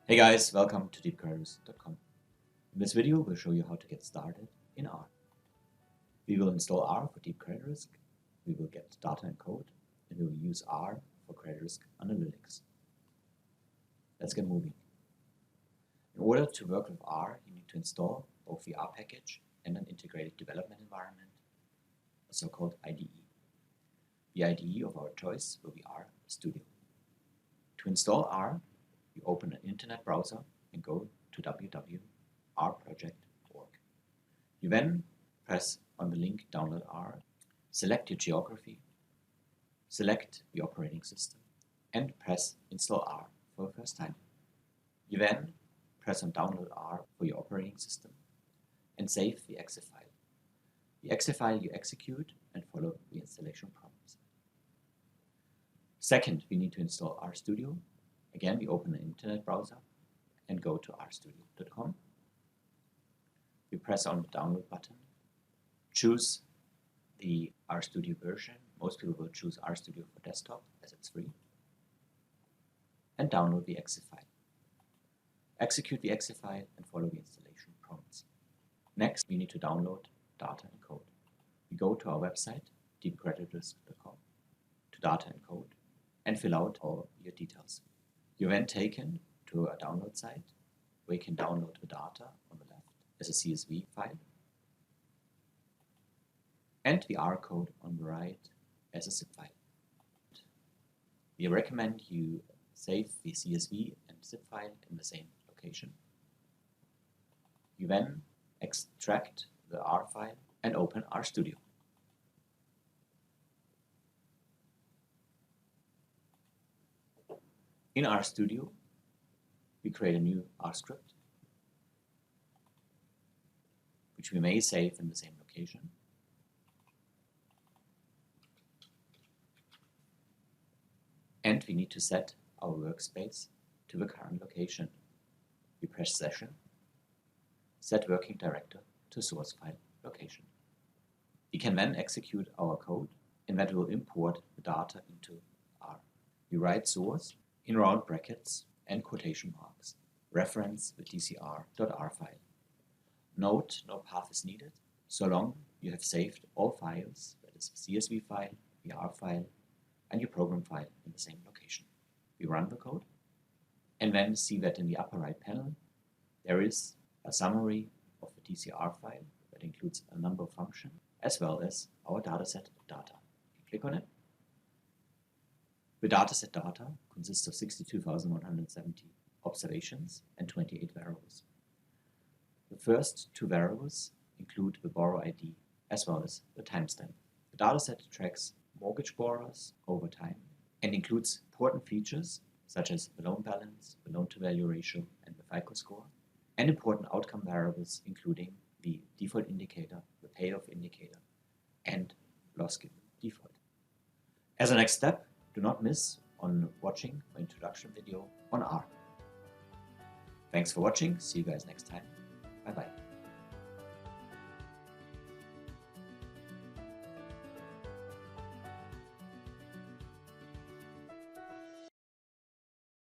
Hey guys, welcome to deepcreditors.com. In this video, we'll show you how to get started in R. We will install R for deep credit risk, we will get data and code, and we will use R for credit risk analytics. Let's get moving. In order to work with R, you need to install both the R package and an integrated development environment, a so-called IDE. The IDE of our choice will be R Studio. To install R, you open an internet browser and go to www.rproject.org. You then press on the link Download R, select your geography, select the operating system, and press Install R for the first time. You then press on Download R for your operating system and save the exe file. The exe file you execute and follow the installation prompts. Second, we need to install R Studio. Again, we open an internet browser and go to rstudio.com. We press on the download button, choose the RStudio version. Most people will choose RStudio for desktop as it's free, and download the exe file. Execute the exe file and follow the installation prompts. Next, we need to download data and code. We go to our website, deepcreditors.com, to data and code, and fill out all your details. You're then taken to a download site where you can download the data on the left as a CSV file and the R code on the right as a zip file. We recommend you save the CSV and zip file in the same location. You then extract the R file and open RStudio. In RStudio, we create a new R script, which we may save in the same location. And we need to set our workspace to the current location. We press Session, set working director to source file location. We can then execute our code, and that will import the data into R. We write source in round brackets and quotation marks. Reference the CCAR.R file. Note, no path is needed, so long you have saved all files, that is the CSV file, the R file, and your program file in the same location. We run the code, and then see that in the upper right panel, there is a summary of the DCR file that includes a number of functions, as well as our dataset data. You click on it. The dataset data consists of 62,170 observations and 28 variables. The first two variables include the borrower ID as well as the timestamp. The dataset tracks mortgage borrowers over time and includes important features such as the loan balance, the loan-to-value ratio, and the FICO score, and important outcome variables including the default indicator, the payoff indicator, and loss given default. As a next step, do not miss on watching my introduction video on R. Thanks for watching, see you guys next time.